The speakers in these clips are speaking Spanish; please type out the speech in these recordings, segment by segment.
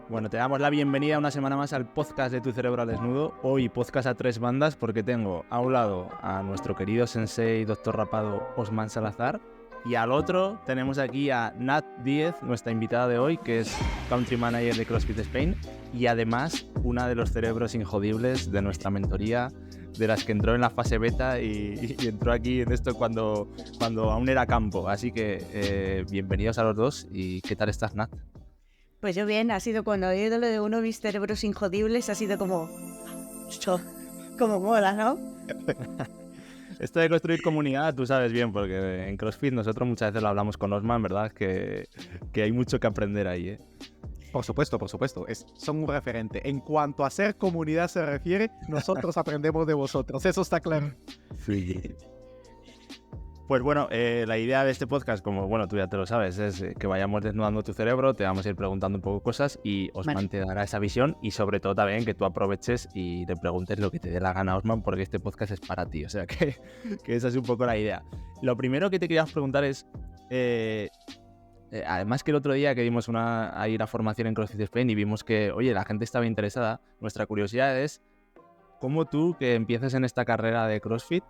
Bueno, te damos la bienvenida una semana más al podcast de Tu Cerebro al Desnudo. Hoy podcast a tres bandas porque tengo a un lado a nuestro querido sensei doctor rapado Osman Salazar y al otro tenemos aquí a Nat Díez, nuestra invitada de hoy, que es Country Manager de CrossFit Spain y además una de los cerebros injodibles de nuestra mentoría, de las que entró en la fase beta y entró aquí en esto cuando aún era campo. Así que bienvenidos a los dos. ¿Y qué tal estás, Nat? Pues yo bien, ha sido cuando he oído lo de uno de mis cerebros injodibles, ha sido como mola, ¿no? Esto de construir comunidad, tú sabes bien, porque en CrossFit nosotros muchas veces lo hablamos con Osman, ¿verdad? Que hay mucho que aprender ahí, ¿eh? Por supuesto. Son un referente. En cuanto a ser comunidad se refiere, nosotros aprendemos de vosotros, eso está claro. Sí. Pues bueno, la idea de este podcast, como bueno, tú ya te lo sabes, es que vayamos desnudando tu cerebro, te vamos a ir preguntando un poco cosas y Osman te dará esa visión y sobre todo también que tú aproveches y te preguntes lo que te dé la gana, Osman, porque este podcast es para ti, o sea que esa es un poco la idea. Lo primero que te queríamos preguntar es, además que el otro día que dimos una formación en CrossFit Spain y vimos que, oye, la gente estaba interesada, nuestra curiosidad es cómo tú, que empieces en esta carrera de CrossFit,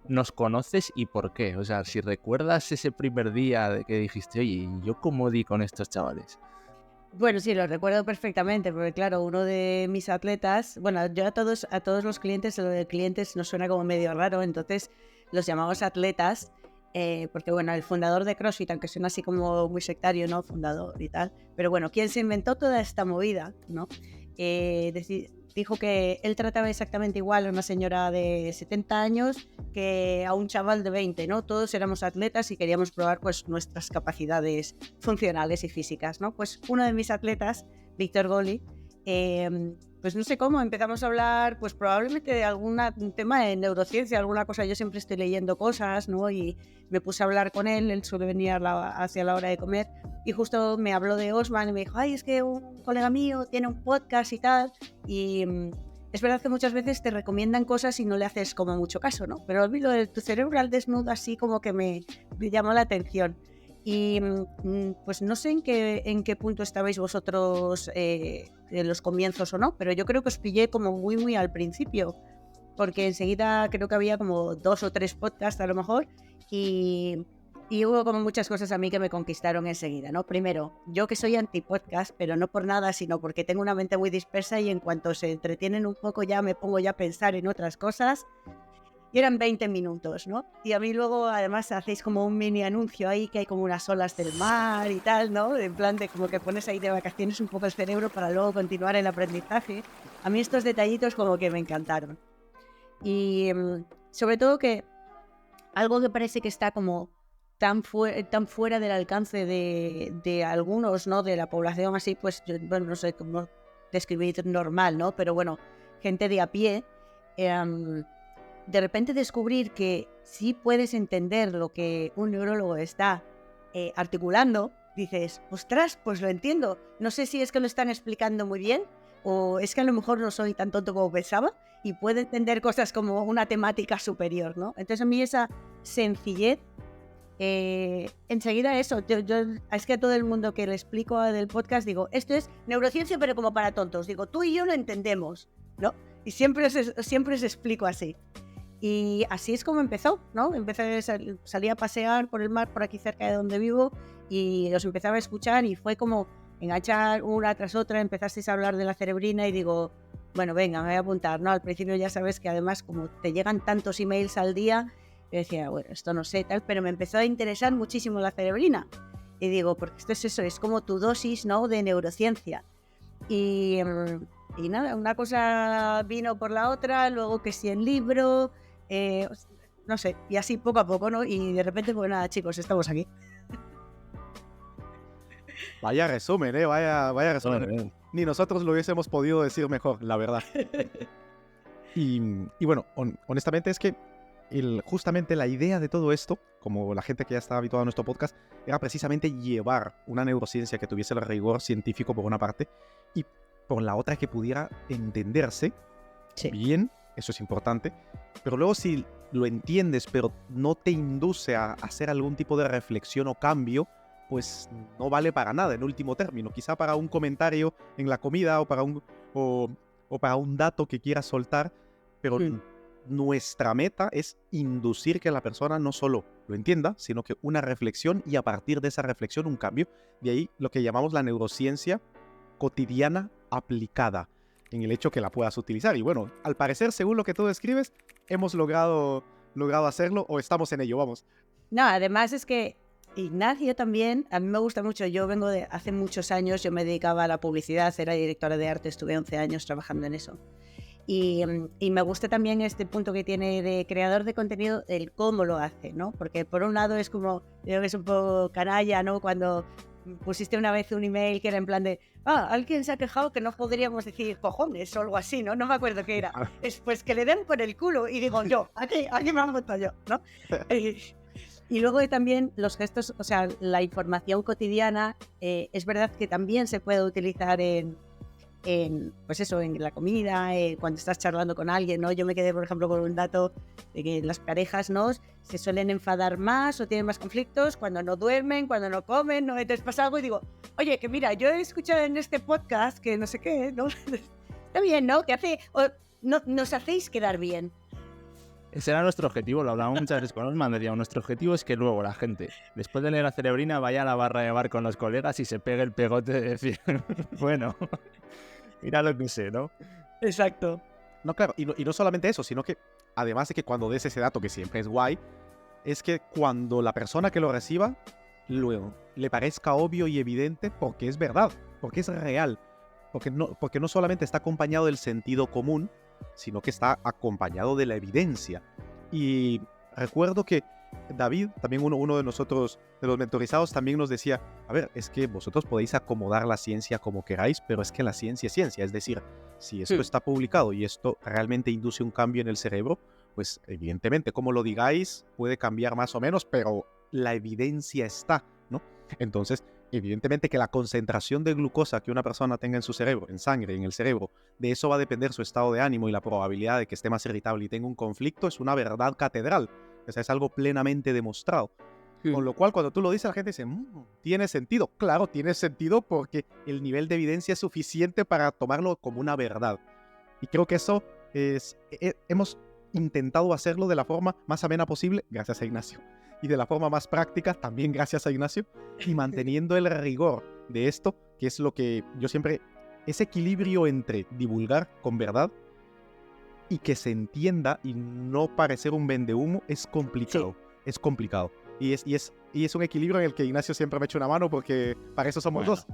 nos conoces y por qué. O sea, si recuerdas ese primer día de que dijiste, oye, ¿yo cómo di con estos chavales? Bueno, sí, lo recuerdo perfectamente, porque claro, uno de mis atletas, bueno, yo a todos los clientes, lo de clientes nos suena como medio raro, entonces los llamamos atletas, porque bueno, el fundador de CrossFit, aunque suena así como muy sectario, ¿no? Fundador y tal, pero bueno, quien se inventó toda esta movida, ¿no? Dijo que él trataba exactamente igual a una señora de 70 años que a un chaval de 20, ¿no? Todos éramos atletas y queríamos probar pues nuestras capacidades funcionales y físicas, ¿no? Pues uno de mis atletas, Víctor Goli, pues no sé cómo, empezamos a hablar pues probablemente de algún tema de neurociencia, alguna cosa, yo siempre estoy leyendo cosas, ¿no? Y me puse a hablar con él suele venir hacia la hora de comer y justo me habló de Osman y me dijo, ay, es que un colega mío tiene un podcast y tal, y es verdad que muchas veces te recomiendan cosas y no le haces como mucho caso, ¿no? Pero lo de Tu Cerebro al Desnudo así como que me llamó la atención. Y pues no sé en qué punto estabais vosotros en los comienzos o no, pero yo creo que os pillé como muy, muy al principio, porque enseguida creo que había como 2 o 3 podcasts a lo mejor y hubo como muchas cosas a mí que me conquistaron enseguida, ¿no? Primero, yo que soy anti-podcast, pero no por nada, sino porque tengo una mente muy dispersa y en cuanto se entretienen un poco ya me pongo ya a pensar en otras cosas. Y eran 20 minutos, ¿no? Y a mí luego, además, hacéis como un mini anuncio ahí, que hay como unas olas del mar y tal, ¿no? En plan de como que pones ahí de vacaciones un poco el cerebro para luego continuar el aprendizaje. A mí estos detallitos como que me encantaron. Y sobre todo que algo que parece que está como tan fuera del alcance de algunos, ¿no? De la población así, pues, bueno, no sé cómo describir normal, ¿no? Pero bueno, gente de a pie, de repente descubrir que sí puedes entender lo que un neurólogo está articulando, dices, ostras, pues lo entiendo. No sé si es que lo están explicando muy bien o es que a lo mejor no soy tan tonto como pensaba y puedo entender cosas como una temática superior, ¿no? Entonces a mí esa sencillez, enseguida eso, yo es que a todo el mundo que le explico del podcast digo, esto es neurociencia pero como para tontos, digo, tú y yo lo entendemos, ¿no? Y siempre os explico así. Y así es como empezó, ¿no? Salí a pasear por el mar, por aquí cerca de donde vivo, y los empezaba a escuchar y fue como enganchar una tras otra, empezasteis a hablar de la cerebrina y digo, bueno, venga, me voy a apuntar, ¿no? Al principio ya sabes que además como te llegan tantos emails al día, yo decía, bueno, esto no sé, tal, pero me empezó a interesar muchísimo la cerebrina. Y digo, porque esto es eso, es como tu dosis, ¿no? De neurociencia. Y nada, una cosa vino por la otra, luego que sí el libro, no sé, y así poco a poco, ¿no? Y de repente, pues nada, chicos, estamos aquí. Vaya resumen, vaya resumen. Ni nosotros lo hubiésemos podido decir mejor, la verdad. Y bueno, honestamente es que justamente la idea de todo esto, como la gente que ya está habituada a nuestro podcast, era precisamente llevar una neurociencia que tuviese el rigor científico por una parte y por la otra que pudiera entenderse bien, eso es importante, pero luego si lo entiendes pero no te induce a hacer algún tipo de reflexión o cambio, pues no vale para nada en último término. Quizá para un comentario en la comida o para un dato que quieras soltar, pero nuestra meta es inducir que la persona no solo lo entienda, sino que una reflexión y a partir de esa reflexión un cambio. De ahí lo que llamamos la neurociencia cotidiana aplicada, en el hecho que la puedas utilizar. Y bueno, al parecer, según lo que tú describes, hemos logrado hacerlo o estamos en ello, vamos. No, además es que Ignacio también, a mí me gusta mucho, yo vengo de hace muchos años, yo me dedicaba a la publicidad, era directora de arte, estuve 11 años trabajando en eso. Y me gusta también este punto que tiene de creador de contenido, el cómo lo hace, ¿no? Porque por un lado es como, creo que es un poco canalla, ¿no? Cuando pusiste una vez un email que era en plan de, alguien se ha quejado que no podríamos decir cojones o algo así, ¿no? No me acuerdo qué era. Es pues que le den por el culo y digo yo, aquí me han votado yo, ¿no? Y luego también los gestos, o sea, la información cotidiana, es verdad que también se puede utilizar pues eso, en la comida, cuando estás charlando con alguien, ¿no? Yo me quedé, por ejemplo, con un dato de que las parejas, ¿no? Se suelen enfadar más o tienen más conflictos cuando no duermen, cuando no comen, ¿no? Entonces pasa algo y digo, oye, que mira, yo he escuchado en este podcast que no sé qué, ¿no? Está bien, ¿no? Nos hacéis quedar bien. Ese era nuestro objetivo, lo hablamos muchas veces con Osman, decíamos, nuestro objetivo es que luego la gente, después de leer a Cerebrina, vaya a la barra de bar con los colegas y se pegue el pegote de decir, bueno, mira lo que sé, ¿no? Exacto. No, claro, y no solamente eso, sino que además de que cuando des ese dato, que siempre es guay, es que cuando la persona que lo reciba, luego le parezca obvio y evidente porque es verdad, porque es real, porque no solamente está acompañado del sentido común, sino que está acompañado de la evidencia. Y recuerdo que David, también uno de nosotros, de los mentorizados, también nos decía, a ver, es que vosotros podéis acomodar la ciencia como queráis, pero es que la ciencia es ciencia, es decir, si esto está publicado y esto realmente induce un cambio en el cerebro, pues evidentemente, como lo digáis, puede cambiar más o menos, pero la evidencia está, ¿no? Entonces, evidentemente que la concentración de glucosa que una persona tenga en su cerebro, en sangre, en el cerebro, de eso va a depender su estado de ánimo y la probabilidad de que esté más irritable y tenga un conflicto, es una verdad catedral. O sea, es algo plenamente demostrado. Con lo cual, cuando tú lo dices, la gente dice, tiene sentido. Claro, tiene sentido porque el nivel de evidencia es suficiente para tomarlo como una verdad. Y creo que eso hemos intentado hacerlo de la forma más amena posible, gracias a Ignacio. Y de la forma más práctica, también gracias a Ignacio, y manteniendo el rigor de esto, que es lo que yo siempre... Ese equilibrio entre divulgar con verdad y que se entienda y no parecer un vendehumo es complicado. Sí. Es complicado. Y es un equilibrio en el que Ignacio siempre me echa una mano porque para eso somos dos.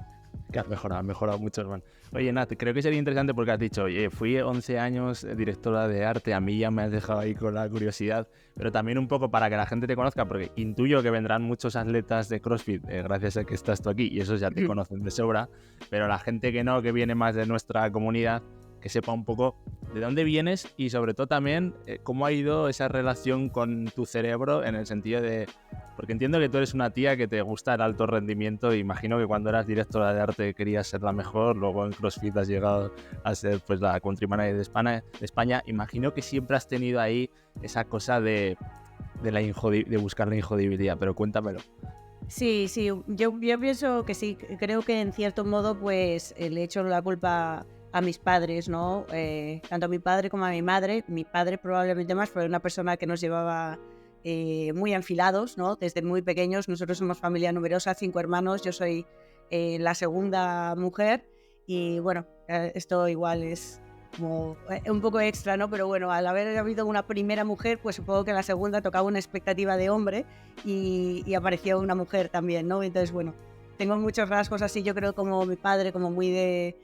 Que has mejorado mucho, hermano. Oye, Nat, creo que sería interesante porque has dicho, oye, fui 11 años directora de arte, a mí ya me has dejado ahí con la curiosidad, pero también un poco para que la gente te conozca, porque intuyo que vendrán muchos atletas de CrossFit gracias a que estás tú aquí, y esos ya te conocen de sobra, pero la gente que no, que viene más de nuestra comunidad, que sepa un poco de dónde vienes y sobre todo también cómo ha ido esa relación con tu cerebro en el sentido de... Porque entiendo que tú eres una tía que te gusta el alto rendimiento, imagino que cuando eras directora de arte querías ser la mejor, luego en CrossFit has llegado a ser pues la country manager de España. Imagino que siempre has tenido ahí esa cosa de buscar la injodibilidad, pero cuéntamelo. Sí, yo pienso que sí, creo que en cierto modo pues le echo la culpa a mis padres, ¿no? Tanto a mi padre como a mi madre. Mi padre probablemente más, fue una persona que nos llevaba muy enfilados, ¿no? Desde muy pequeños. Nosotros somos familia numerosa, 5 hermanos, yo soy la segunda mujer y bueno, esto igual es como un poco extra, ¿no? Pero bueno, al haber habido una primera mujer, pues supongo que la segunda tocaba una expectativa de hombre y apareció una mujer también, ¿no? Entonces, bueno, tengo muchos rasgos así, yo creo, como mi padre, como muy de...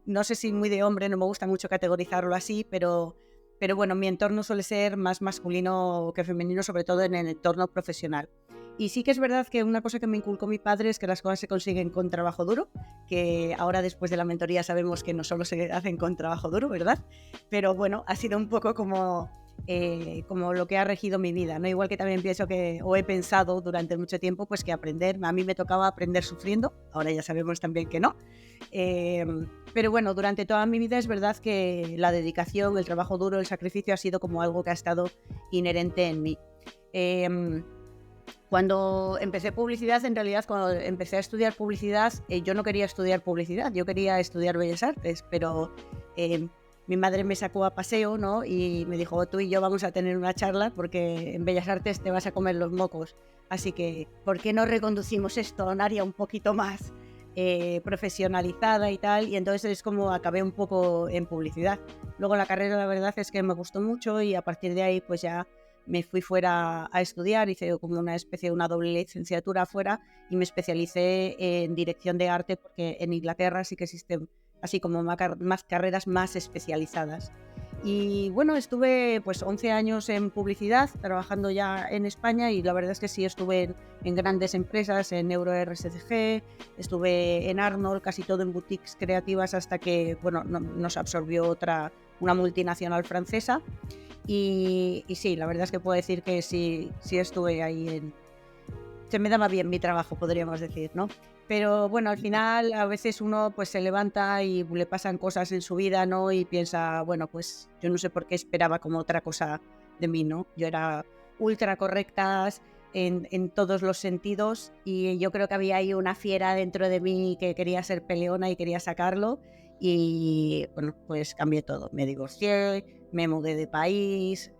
No sé si muy de hombre, no me gusta mucho categorizarlo así, pero bueno, mi entorno suele ser más masculino que femenino, sobre todo en el entorno profesional. Y sí que es verdad que una cosa que me inculcó mi padre es que las cosas se consiguen con trabajo duro, que ahora después de la mentoría sabemos que no solo se hacen con trabajo duro, ¿verdad? Pero bueno, ha sido un poco como lo que ha regido mi vida, ¿no? Igual que también pienso que, o he pensado durante mucho tiempo, pues que a mí me tocaba aprender sufriendo, ahora ya sabemos también que no. Pero bueno, durante toda mi vida es verdad que la dedicación, el trabajo duro, el sacrificio ha sido como algo que ha estado inherente en mí. Cuando empecé publicidad, en realidad, cuando empecé a estudiar publicidad, yo no quería estudiar publicidad, yo quería estudiar Bellas Artes, pero mi madre me sacó a paseo, ¿no? Y me dijo, tú y yo vamos a tener una charla porque en Bellas Artes te vas a comer los mocos. Así que, ¿por qué no reconducimos esto a un área un poquito más profesionalizada y tal? Y entonces es como acabé un poco en publicidad. Luego la carrera, la verdad es que me gustó mucho y a partir de ahí pues ya me fui fuera a estudiar, hice como una especie de una doble licenciatura fuera y me especialicé en dirección de arte porque en Inglaterra sí que existen así como más carreras más especializadas. Y bueno, estuve pues 11 años en publicidad, trabajando ya en España y la verdad es que sí estuve en grandes empresas, en EuroRSCG, estuve en Arnold, casi todo en boutiques creativas hasta que bueno, nos absorbió una multinacional francesa. Y sí, la verdad es que puedo decir que sí estuve ahí se me daba bien mi trabajo, podríamos decir, ¿no? Pero bueno, al final a veces uno pues se levanta y le pasan cosas en su vida, ¿no? Y piensa, bueno, pues yo no sé por qué esperaba como otra cosa de mí, ¿no? Yo era ultra correcta en todos los sentidos y yo creo que había ahí una fiera dentro de mí que quería ser peleona y quería sacarlo y bueno, pues cambié todo. Me divorcié, me mudé de país,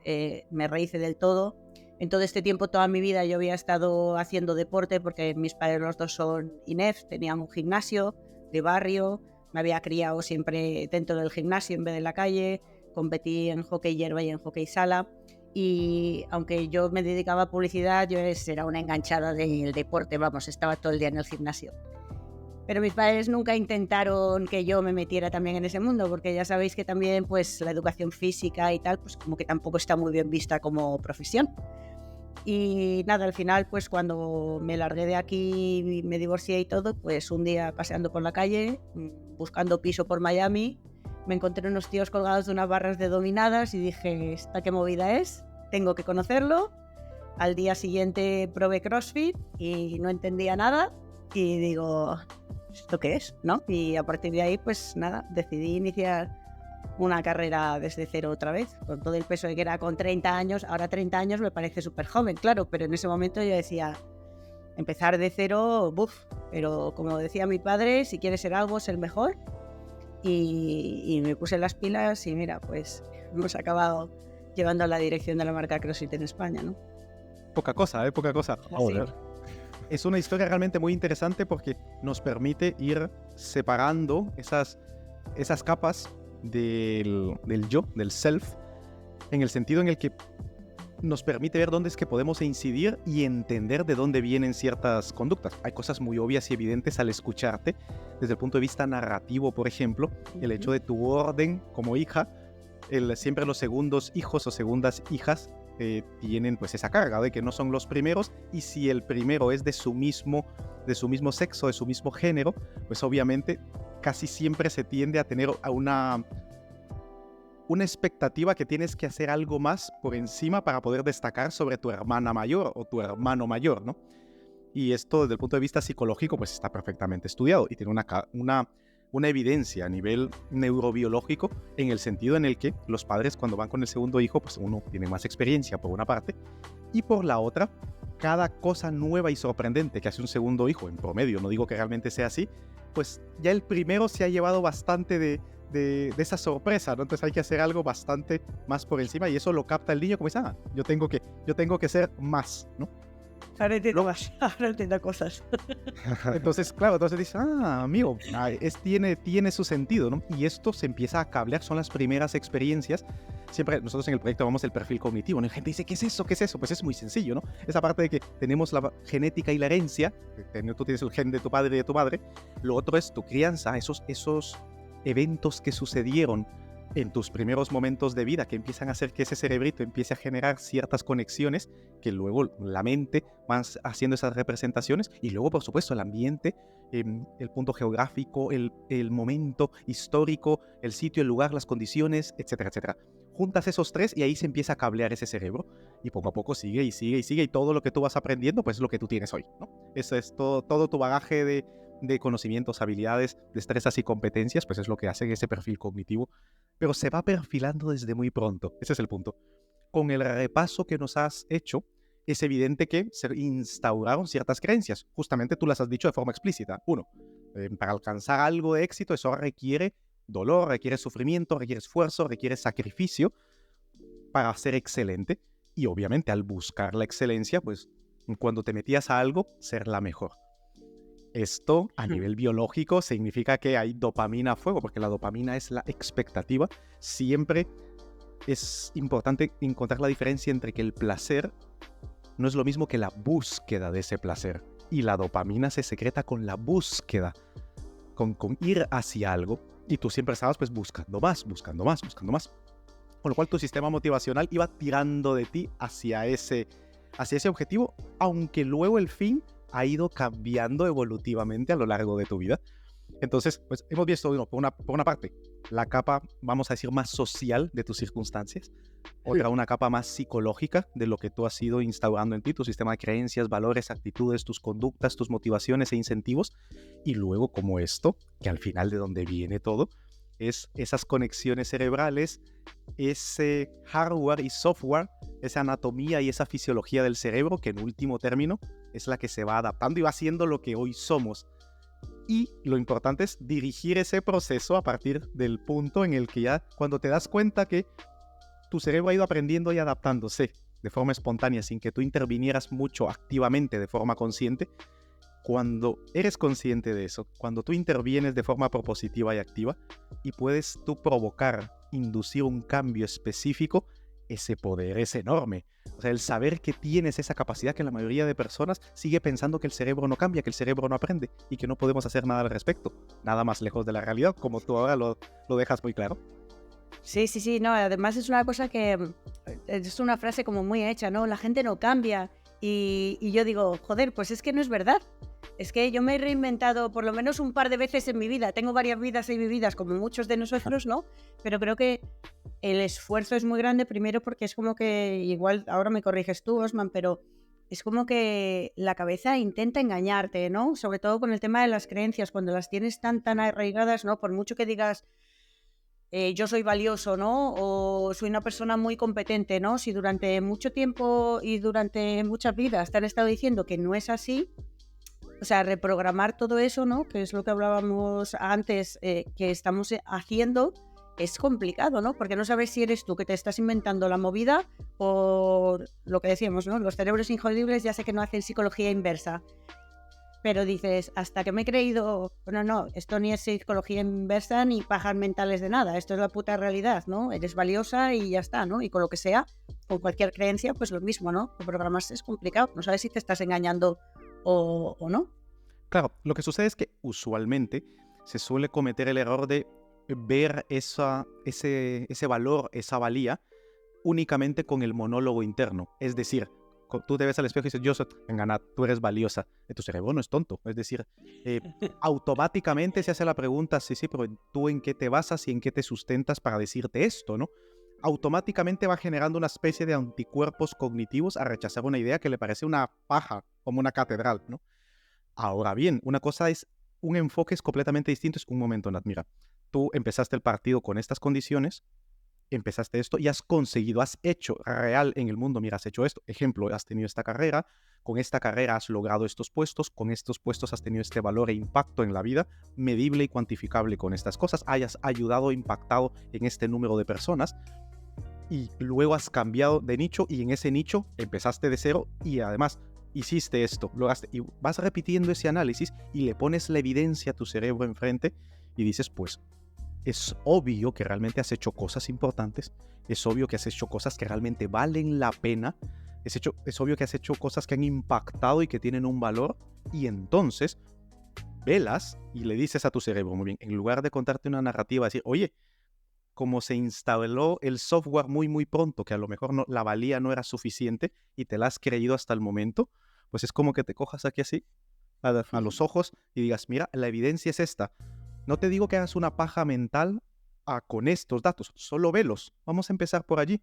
me rehice del todo. En todo este tiempo, toda mi vida, yo había estado haciendo deporte porque mis padres los dos son INEF, tenían un gimnasio de barrio, me había criado siempre dentro del gimnasio en vez de la calle, competí en hockey hierba y en hockey sala y aunque yo me dedicaba a publicidad, yo era una enganchada del deporte, vamos, estaba todo el día en el gimnasio. Pero mis padres nunca intentaron que yo me metiera también en ese mundo, porque ya sabéis que también pues la educación física y tal, pues como que tampoco está muy bien vista como profesión. Y nada, al final, pues cuando me largué de aquí y me divorcié y todo, pues un día paseando por la calle, buscando piso por Miami, me encontré unos tíos colgados de unas barras de dominadas y dije, ¿esta qué movida es? Tengo que conocerlo. Al día siguiente probé CrossFit y no entendía nada y digo, ¿esto qué es? ¿No? Y a partir de ahí, pues nada, decidí iniciar una carrera desde cero otra vez, con todo el peso de que era con 30 años, ahora 30 años me parece súper joven, claro, pero en ese momento yo decía, empezar de cero, buf, pero como decía mi padre, si quieres ser algo, es el mejor, y me puse las pilas y mira, pues hemos acabado llevando a la dirección de la marca CrossFit en España, ¿no? Poca cosa, poca cosa. Joder. Es una historia realmente muy interesante porque nos permite ir separando esas capas del yo, del self, en el sentido en el que nos permite ver dónde es que podemos incidir y entender de dónde vienen ciertas conductas. Hay cosas muy obvias y evidentes al escucharte, desde el punto de vista narrativo, por ejemplo, el hecho de tu orden como hija, siempre los segundos hijos o segundas hijas tienen pues esa carga de que no son los primeros, y si el primero es de su mismo sexo, de su mismo género, pues obviamente casi siempre se tiende a tener a una expectativa que tienes que hacer algo más por encima para poder destacar sobre tu hermana mayor o tu hermano mayor, ¿no? Y esto desde el punto de vista psicológico pues está perfectamente estudiado y tiene una evidencia a nivel neurobiológico, en el sentido en el que los padres cuando van con el segundo hijo, pues uno tiene más experiencia por una parte, y por la otra, cada cosa nueva y sorprendente que hace un segundo hijo, en promedio, no digo que realmente sea así, pues ya el primero se ha llevado bastante de esa sorpresa, ¿no? Entonces hay que hacer algo bastante más por encima y eso lo capta el niño como dice, yo tengo que ser más, ¿no? Ahora entiendo más, ahora entiendo cosas. Entonces, claro, entonces dices, amigo, tiene su sentido, ¿no? Y esto se empieza a cablear, son las primeras experiencias. Siempre nosotros en el proyecto vamos el perfil cognitivo, ¿no? Y gente dice, ¿qué es eso? ¿Qué es eso? Pues es muy sencillo, ¿no? Esa parte de que tenemos la genética y la herencia, tú tienes el gen de tu padre y de tu madre, lo otro es tu crianza, esos eventos que sucedieron en tus primeros momentos de vida que empiezan a hacer que ese cerebrito empiece a generar ciertas conexiones que luego la mente va haciendo esas representaciones, y luego por supuesto el ambiente, el punto geográfico, el momento histórico, el sitio, el lugar, las condiciones, etcétera, etcétera. Juntas esos tres y ahí se empieza a cablear ese cerebro y poco a poco sigue y sigue y sigue, y todo lo que tú vas aprendiendo pues es lo que tú tienes hoy, ¿no? Eso es todo tu bagaje de conocimientos, habilidades, destrezas y competencias, pues es lo que hace ese perfil cognitivo, pero se va perfilando desde muy pronto. Ese es el punto. Con el repaso que nos has hecho, es evidente que se instauraron ciertas creencias. Justamente tú las has dicho de forma explícita. Uno, para alcanzar algo de éxito, eso requiere dolor, requiere sufrimiento, requiere esfuerzo, requiere sacrificio para ser excelente. Y obviamente al buscar la excelencia, pues cuando te metías a algo, ser la mejor. Esto a nivel biológico significa que hay dopamina a fuego, porque la dopamina es la expectativa. Siempre es importante encontrar la diferencia entre que el placer no es lo mismo que la búsqueda de ese placer. Y la dopamina se secreta con la búsqueda, con ir hacia algo. Y tú siempre estabas pues buscando más, buscando más, buscando más. Con lo cual tu sistema motivacional iba tirando de ti hacia ese objetivo, aunque luego el fin ha ido cambiando evolutivamente a lo largo de tu vida. Entonces, pues hemos visto, por una parte, la capa, vamos a decir, más social de tus circunstancias. Otra, una capa más psicológica de lo que tú has ido instaurando en ti, tu sistema de creencias, valores, actitudes, tus conductas, tus motivaciones e incentivos. Y luego como esto, que al final de donde viene todo, es esas conexiones cerebrales, ese hardware y software, esa anatomía y esa fisiología del cerebro que en último término es la que se va adaptando y va haciendo lo que hoy somos. Y lo importante es dirigir ese proceso a partir del punto en el que ya cuando te das cuenta que tu cerebro ha ido aprendiendo y adaptándose de forma espontánea sin que tú intervinieras mucho activamente de forma consciente, cuando eres consciente de eso, cuando tú intervienes de forma propositiva y activa y puedes tú provocar, inducir un cambio específico, ese poder es enorme. O sea, el saber que tienes esa capacidad que la mayoría de personas sigue pensando que el cerebro no cambia, que el cerebro no aprende y que no podemos hacer nada al respecto. Nada más lejos de la realidad, como tú ahora lo dejas muy claro. Sí, no, además es una cosa que es una frase como muy hecha, ¿no? La gente no cambia y yo digo, joder, pues es que no es verdad. Es que yo me he reinventado por lo menos un par de veces en mi vida. Tengo varias vidas y vividas como muchos de nosotros, ¿no? Pero creo que el esfuerzo es muy grande, primero porque es como que, igual ahora me corriges tú, Osman, pero es como que la cabeza intenta engañarte, ¿no? Sobre todo con el tema de las creencias, cuando las tienes tan arraigadas, ¿no? Por mucho que digas, yo soy valioso, ¿no? O soy una persona muy competente, ¿no? Si durante mucho tiempo y durante muchas vidas te han estado diciendo que no es así, o sea, reprogramar todo eso, ¿no? Que es lo que hablábamos antes, que estamos haciendo, es complicado, ¿no? Porque no sabes si eres tú que te estás inventando la movida o lo que decíamos, ¿no? Los cerebros injodibles ya sé que no hacen psicología inversa. Pero dices, hasta que me he creído, no, esto ni es psicología inversa ni pajas mentales de nada, esto es la puta realidad, ¿no? Eres valiosa y ya está, ¿no? Y con lo que sea, con cualquier creencia, pues lo mismo, ¿no? Programarse es complicado, no sabes si te estás engañando o no. Claro, lo que sucede es que usualmente se suele cometer el error de ver ese valor, esa valía, únicamente con el monólogo interno. Es decir, tú te ves al espejo y dices, venga, Nat, tú eres valiosa. Tu cerebro no es tonto. Es decir, automáticamente se hace la pregunta, sí, pero ¿tú en qué te basas y en qué te sustentas para decirte esto, no? Automáticamente va generando una especie de anticuerpos cognitivos a rechazar una idea que le parece una paja, como una catedral, ¿no? Ahora bien, una cosa es, un enfoque es completamente distinto. Es un momento, Nat, mira, tú empezaste el partido con estas condiciones, empezaste esto y has conseguido, has hecho real en el mundo, mira, has hecho esto. Ejemplo, has tenido esta carrera, con esta carrera has logrado estos puestos, con estos puestos has tenido este valor e impacto en la vida, medible y cuantificable con estas cosas, hayas ayudado, impactado en este número de personas y luego has cambiado de nicho y en ese nicho empezaste de cero y además hiciste esto, lograste, y vas repitiendo ese análisis y le pones la evidencia a tu cerebro enfrente y dices, pues, es obvio que realmente has hecho cosas importantes, es obvio que has hecho cosas que realmente valen la pena, es obvio que has hecho cosas que han impactado y que tienen un valor, y entonces velas y le dices a tu cerebro, muy bien, en lugar de contarte una narrativa, decir, oye, como se instaló el software muy pronto, que a lo mejor la valía no era suficiente y te la has creído hasta el momento, pues es como que te cojas aquí así, a los ojos y digas, mira, la evidencia es esta. No te digo que hagas una paja mental con estos datos, solo velos. Vamos a empezar por allí.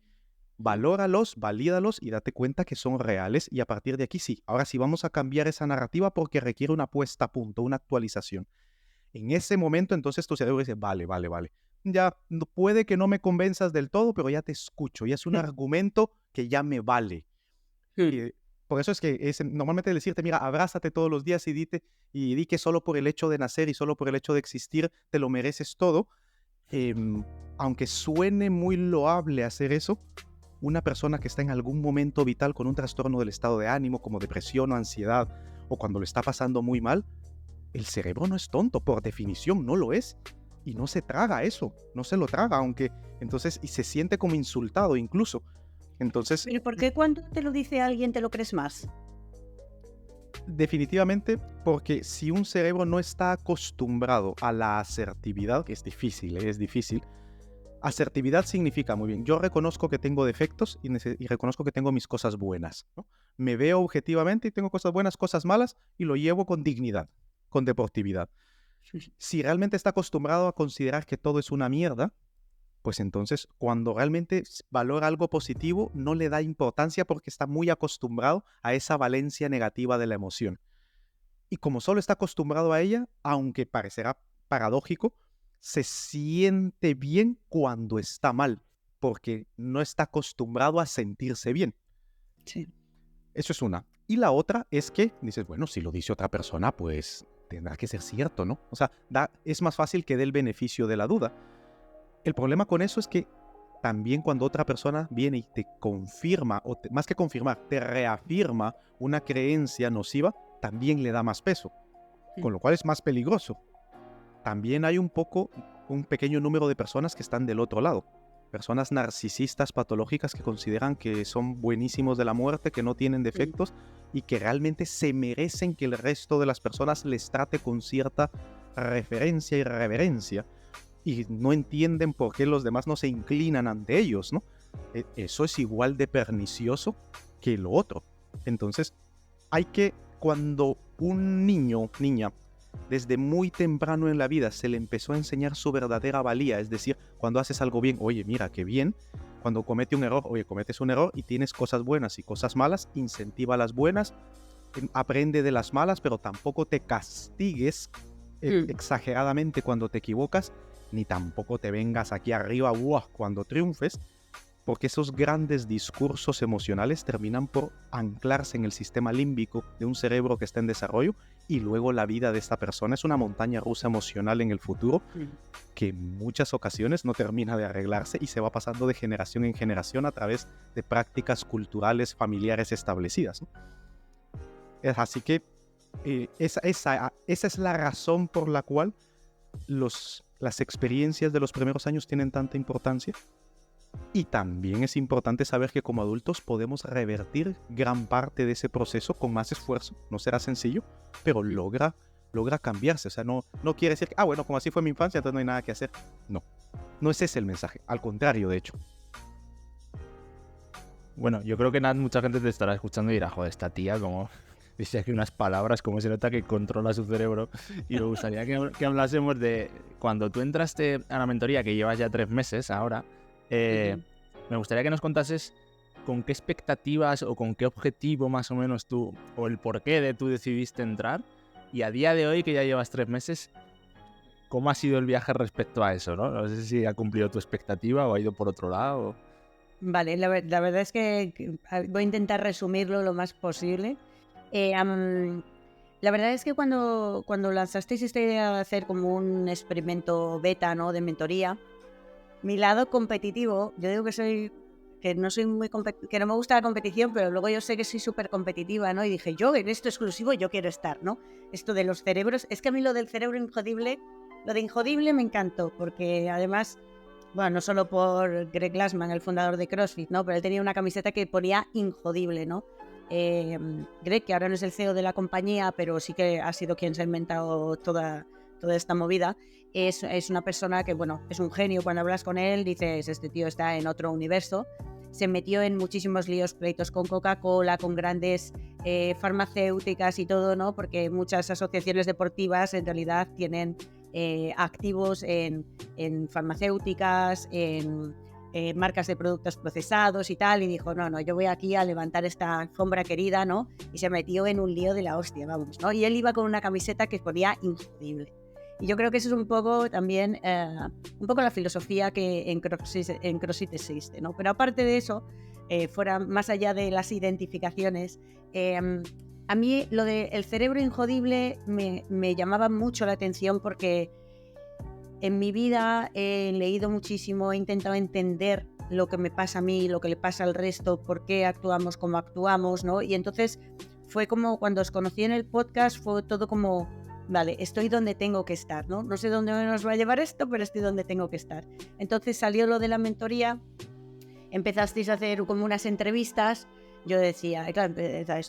Valóralos, valídalos y date cuenta que son reales y a partir de aquí sí. Ahora sí vamos a cambiar esa narrativa porque requiere una puesta a punto, una actualización. En ese momento entonces tu cerebro dice, vale. Ya puede que no me convenzas del todo, pero ya te escucho. Ya es un argumento que ya me vale. Por eso es que normalmente decirte, mira, abrázate todos los días y di que solo por el hecho de nacer y solo por el hecho de existir te lo mereces todo. Aunque suene muy loable hacer eso, una persona que está en algún momento vital con un trastorno del estado de ánimo, como depresión o ansiedad, o cuando lo está pasando muy mal, el cerebro no es tonto, por definición no lo es. Y no se traga eso, no se lo traga, y se siente como insultado incluso. Entonces, ¿Pero por qué cuando te lo dice alguien te lo crees más? definitivamente, porque si un cerebro no está acostumbrado a la asertividad, que es difícil, asertividad significa, muy bien, yo reconozco que tengo defectos y reconozco que tengo mis cosas buenas, ¿no? Me veo objetivamente y tengo cosas buenas, cosas malas, y lo llevo con dignidad, con deportividad. Si realmente está acostumbrado a considerar que todo es una mierda, pues entonces cuando realmente valora algo positivo no le da importancia porque está muy acostumbrado a esa valencia negativa de la emoción. Y como solo está acostumbrado a ella, aunque parecerá paradójico, se siente bien cuando está mal, porque no está acostumbrado a sentirse bien. Sí. Eso es una. Y la otra es que dices, bueno, si lo dice otra persona, pues tendrá que ser cierto, ¿no? O sea, es más fácil que dé el beneficio de la duda. El problema con eso es que también cuando otra persona viene y te confirma, más que confirmar, te reafirma una creencia nociva, también le da más peso, con lo cual es más peligroso. También hay un pequeño número de personas que están del otro lado. Personas narcisistas patológicas que consideran que son buenísimos de la muerte, que no tienen defectos y que realmente se merecen que el resto de las personas les trate con cierta referencia y reverencia. Y no entienden por qué los demás no se inclinan ante ellos, ¿no? Eso es igual de pernicioso que lo otro. Entonces, cuando un niño, niña, desde muy temprano en la vida se le empezó a enseñar su verdadera valía, es decir, cuando haces algo bien, oye, mira, qué bien. Cuando comete un error, oye, cometes un error y tienes cosas buenas y cosas malas, incentiva las buenas, aprende de las malas, pero tampoco te castigues exageradamente cuando te equivocas, ni tampoco te vengas aquí arriba cuando triunfes, porque esos grandes discursos emocionales terminan por anclarse en el sistema límbico de un cerebro que está en desarrollo, y luego la vida de esta persona es una montaña rusa emocional en el futuro que en muchas ocasiones no termina de arreglarse y se va pasando de generación en generación a través de prácticas culturales familiares establecidas, ¿no? Así que esa es la razón por la cual las experiencias de los primeros años tienen tanta importancia. Y también es importante saber que como adultos podemos revertir gran parte de ese proceso con más esfuerzo. No será sencillo, pero logra cambiarse. O sea, no quiere decir que, bueno, como así fue mi infancia, entonces no hay nada que hacer. No es ese el mensaje. Al contrario, de hecho. Bueno, yo creo que mucha gente te estará escuchando y dirá, joder, esta tía como dice aquí unas palabras, como se nota que controla su cerebro. Y me gustaría que hablásemos de cuando tú entraste a la mentoría, que llevas ya 3 meses ahora. Me gustaría que nos contases con qué expectativas o con qué objetivo más o menos tú, o el porqué de tú decidiste entrar, y a día de hoy que ya llevas 3 meses, ¿cómo ha sido el viaje respecto a eso, ¿no? No sé si ha cumplido tu expectativa o ha ido por otro lado. Vale, la verdad es que voy a intentar resumirlo lo más posible. La verdad es que cuando lanzasteis esta idea de hacer como un experimento beta, ¿no?, de mentoría, mi lado competitivo, yo digo que no soy que no me gusta la competición, pero luego yo sé que soy súper competitiva, ¿no? Y dije, yo en esto exclusivo yo quiero estar, ¿no? Esto de los cerebros, es que a mí lo del cerebro injodible, lo de injodible me encantó, porque además, bueno, no solo por Greg Glassman, el fundador de CrossFit, ¿no? Pero él tenía una camiseta que ponía injodible, ¿no? Greg, que ahora no es el CEO de la compañía, pero sí que ha sido quien se ha inventado toda esta movida, es una persona que, bueno, es un genio. Cuando hablas con él dices, este tío está en otro universo. Se metió en muchísimos líos, pleitos con Coca-Cola, con grandes farmacéuticas y todo, ¿no? Porque muchas asociaciones deportivas en realidad tienen activos en farmacéuticas, en marcas de productos procesados y tal, y dijo, no, yo voy aquí a levantar esta alfombra querida, ¿no? Y se metió en un lío de la hostia, vamos, ¿no? Y él iba con una camiseta que ponía injodible. Y yo creo que eso es un poco también, un poco la filosofía que en CrossFit existe, ¿no? Pero aparte de eso, fuera más allá de las identificaciones. A mí lo del cerebro injodible me llamaba mucho la atención porque en mi vida he leído muchísimo, he intentado entender lo que me pasa a mí, lo que le pasa al resto, por qué actuamos como actuamos, ¿no? Y entonces fue como cuando os conocí en el podcast, fue todo como, vale, estoy donde tengo que estar, ¿no? No sé dónde nos va a llevar esto, pero estoy donde tengo que estar. Entonces salió lo de la mentoría, empezasteis a hacer como unas entrevistas, yo decía, claro,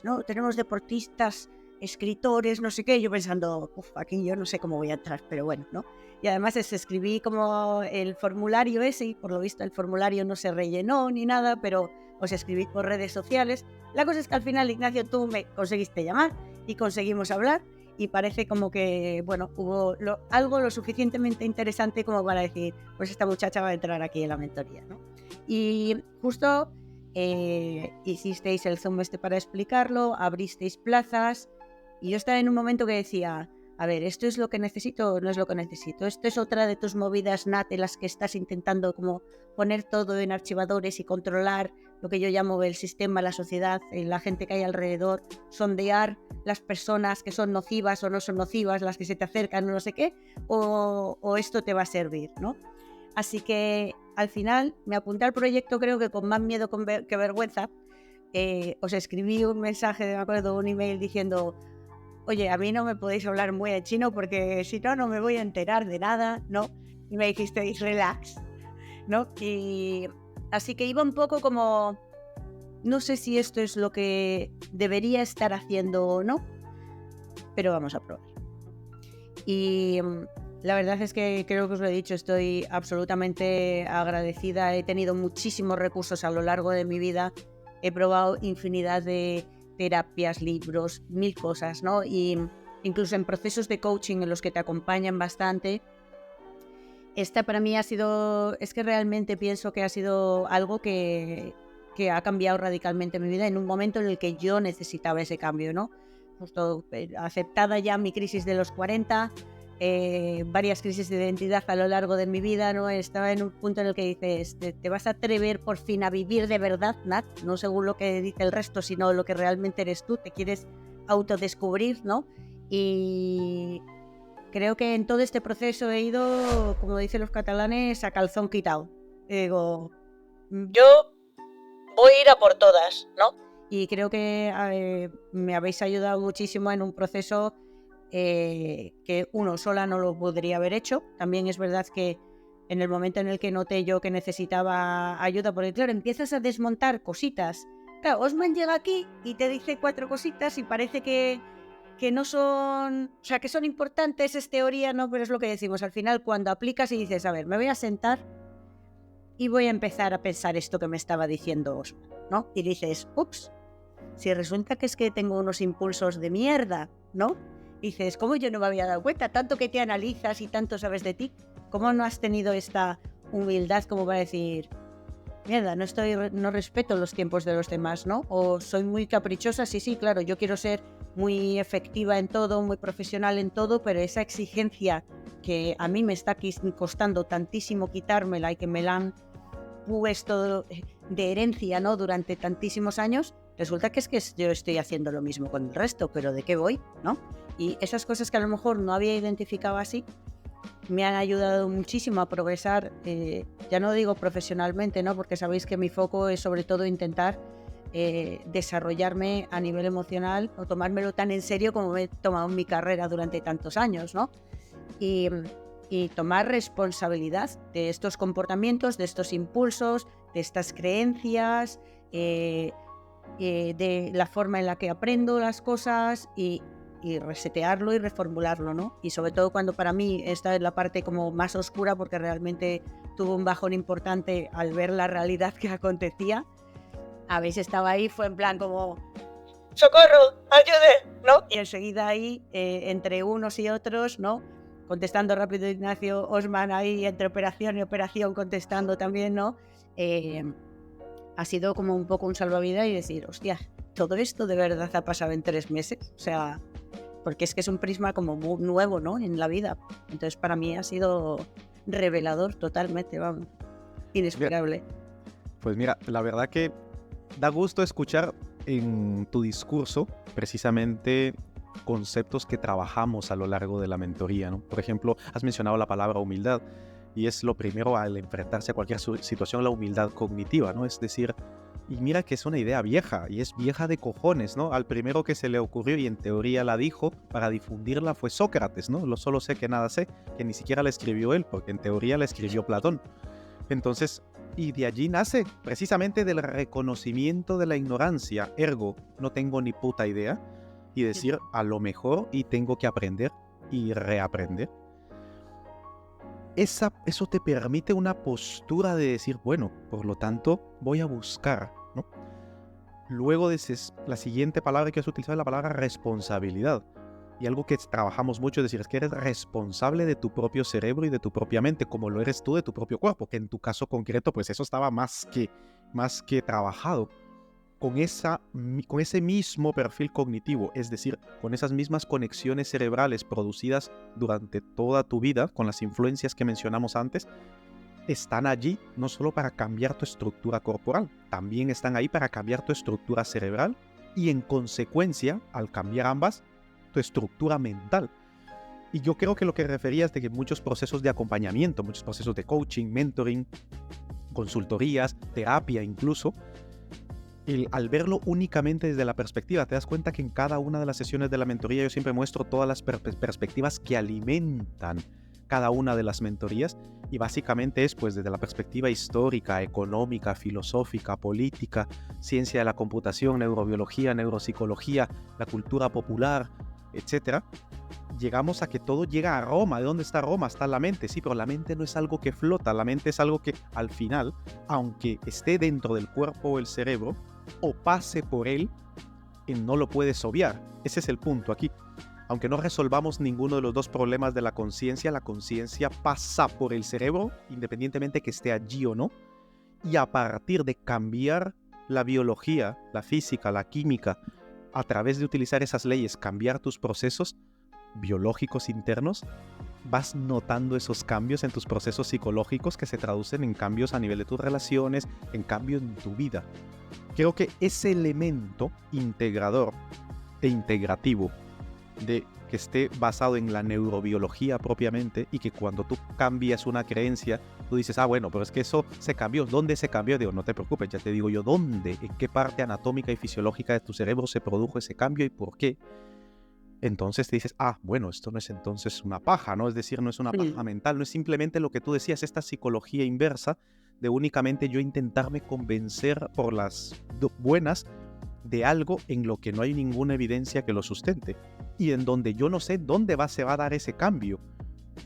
no, tenemos deportistas, escritores, no sé qué, yo pensando, aquí yo no sé cómo voy a entrar, pero bueno, ¿no? Y además escribí como el formulario ese, y por lo visto el formulario no se rellenó ni nada, pero os escribí por redes sociales. La cosa es que al final, Ignacio, tú me conseguiste llamar y conseguimos hablar, y parece como que, bueno, hubo algo lo suficientemente interesante como para decir, pues esta muchacha va a entrar aquí en la mentoría, ¿no? Y justo hicisteis el Zoom para explicarlo, abristeis plazas, y yo estaba en un momento que decía, a ver, ¿esto es lo que necesito o no es lo que necesito? Esto es otra de tus movidas, Nat, en las que estás intentando como poner todo en archivadores y controlar lo que yo llamo el sistema, la sociedad, la gente que hay alrededor, sondear las personas que son nocivas o no son nocivas, las que se te acercan o no sé qué, o esto te va a servir, ¿no? Así que al final me apunté al proyecto, creo que con más miedo que vergüenza. Os escribí un mensaje, me acuerdo, un email diciendo, oye, a mí no me podéis hablar muy en chino porque si no, no me voy a enterar de nada, ¿no? Y me dijisteis, relax, ¿no? Y así que iba un poco como, no sé si esto es lo que debería estar haciendo o no, pero vamos a probar. Y la verdad es que creo que os lo he dicho, estoy absolutamente agradecida. He tenido muchísimos recursos a lo largo de mi vida. He probado infinidad de terapias, libros, mil cosas, ¿no? Y incluso en procesos de coaching en los que te acompañan bastante. Esta para mí ha sido, es que realmente pienso que ha sido algo que ha cambiado radicalmente mi vida en un momento en el que yo necesitaba ese cambio, ¿no? Justo aceptada ya mi crisis de los 40, varias crisis de identidad a lo largo de mi vida, ¿no? Estaba en un punto en el que dices, te vas a atrever por fin a vivir de verdad, Nat, no según lo que dice el resto, sino lo que realmente eres tú, te quieres autodescubrir, ¿no? Y creo que en todo este proceso he ido, como dicen los catalanes, a calzón quitado. Digo, yo voy a ir a por todas, ¿no? Y creo que me habéis ayudado muchísimo en un proceso que uno sola no lo podría haber hecho. También es verdad que en el momento en el que noté yo que necesitaba ayuda, porque claro, empiezas a desmontar cositas. Claro, Osman llega aquí y te dice 4 cositas y parece que no son, o sea, que son importantes, es teoría, ¿no? Pero es lo que decimos, al final cuando aplicas y dices, a ver, me voy a sentar y voy a empezar a pensar esto que me estaba diciendo Osman, ¿no? Y dices, ups, si resulta que es que tengo unos impulsos de mierda, ¿no? Dices, ¿cómo yo no me había dado cuenta? Tanto que te analizas y tanto sabes de ti, ¿cómo no has tenido esta humildad como para decir, mierda, no respeto los tiempos de los demás, ¿no? O soy muy caprichosa, sí, claro, yo quiero ser muy efectiva en todo, muy profesional en todo, pero esa exigencia que a mí me está costando tantísimo quitármela y que me la han puesto de herencia, ¿no? Durante tantísimos años, resulta que es que yo estoy haciendo lo mismo con el resto, pero ¿de qué voy? ¿No? Y esas cosas que a lo mejor no había identificado así, me han ayudado muchísimo a progresar, ya no digo profesionalmente, ¿no? Porque sabéis que mi foco es sobre todo intentar desarrollarme a nivel emocional o tomármelo tan en serio como me he tomado en mi carrera durante tantos años, ¿no? Y tomar responsabilidad de estos comportamientos, de estos impulsos, de estas creencias, de la forma en la que aprendo las cosas y resetearlo y reformularlo, ¿no? Y sobre todo cuando para mí esta es la parte como más oscura, porque realmente tuve un bajón importante al ver la realidad que acontecía. Habéis estado ahí, fue en plan como ¡socorro! ¡Ayude! ¿No? Y enseguida ahí, entre unos y otros, ¿no? Contestando rápido Ignacio, Osman ahí entre operación y operación contestando también, ¿no? Ha sido como un poco un salvavidas y decir, hostia, todo esto de verdad ha pasado en 3 meses, o sea, porque es que es un prisma como muy nuevo, ¿no? En la vida. Entonces para mí ha sido revelador totalmente, vamos, inesperable. Pues mira, la verdad que da gusto escuchar en tu discurso precisamente conceptos que trabajamos a lo largo de la mentoría, ¿no? Por ejemplo, has mencionado la palabra humildad y es lo primero al enfrentarse a cualquier situación, la humildad cognitiva, ¿no? Es decir, y mira que es una idea vieja y es vieja de cojones, ¿no? Al primero que se le ocurrió y en teoría la dijo para difundirla fue Sócrates, ¿no? Lo solo sé que nada sé, que ni siquiera la escribió él, porque en teoría la escribió Platón. Entonces, y de allí nace precisamente del reconocimiento de la ignorancia, ergo, no tengo ni puta idea, y decir a lo mejor y tengo que aprender y reaprender. Eso te permite una postura de decir, bueno, por lo tanto voy a buscar, ¿no? Luego la siguiente palabra que has utilizado es la palabra responsabilidad. Y algo que trabajamos mucho es decir, es que eres responsable de tu propio cerebro y de tu propia mente, como lo eres tú de tu propio cuerpo, que en tu caso concreto, pues eso estaba más que trabajado. Con ese mismo perfil cognitivo, es decir, con esas mismas conexiones cerebrales producidas durante toda tu vida, con las influencias que mencionamos antes, están allí no solo para cambiar tu estructura corporal, también están ahí para cambiar tu estructura cerebral y en consecuencia, al cambiar ambas, tu estructura mental. Y yo creo que lo que referías de que muchos procesos de acompañamiento, muchos procesos de coaching, mentoring, consultorías, terapia incluso, al verlo únicamente desde la perspectiva, te das cuenta que en cada una de las sesiones de la mentoría yo siempre muestro todas las perspectivas que alimentan cada una de las mentorías y básicamente es pues desde la perspectiva histórica, económica, filosófica, política, ciencia de la computación, neurobiología, neuropsicología, la cultura popular, etc. Llegamos a que todo llega a Roma. ¿De dónde está Roma? Está la mente, sí, pero la mente no es algo que flota, la mente es algo que al final, aunque esté dentro del cuerpo o el cerebro, o pase por él, no lo puedes obviar. Ese es el punto aquí. Aunque no resolvamos ninguno de los dos problemas de la conciencia pasa por el cerebro, independientemente que esté allí o no, y a partir de cambiar la biología, la física, la química, a través de utilizar esas leyes, cambiar tus procesos biológicos internos, vas notando esos cambios en tus procesos psicológicos que se traducen en cambios a nivel de tus relaciones, en cambio en tu vida. Creo que ese elemento integrador e integrativo de que esté basado en la neurobiología propiamente y que cuando tú cambias una creencia, tú dices, bueno, pero es que eso se cambió. ¿Dónde se cambió? Digo, no te preocupes, ya te digo yo dónde, en qué parte anatómica y fisiológica de tu cerebro se produjo ese cambio y por qué. Entonces te dices, bueno, esto no es entonces una paja, ¿no? Es decir, no es una paja mental, no es simplemente lo que tú decías, esta psicología inversa de únicamente yo intentarme convencer por las buenas de algo en lo que no hay ninguna evidencia que lo sustente y en donde yo no sé dónde se va a dar ese cambio.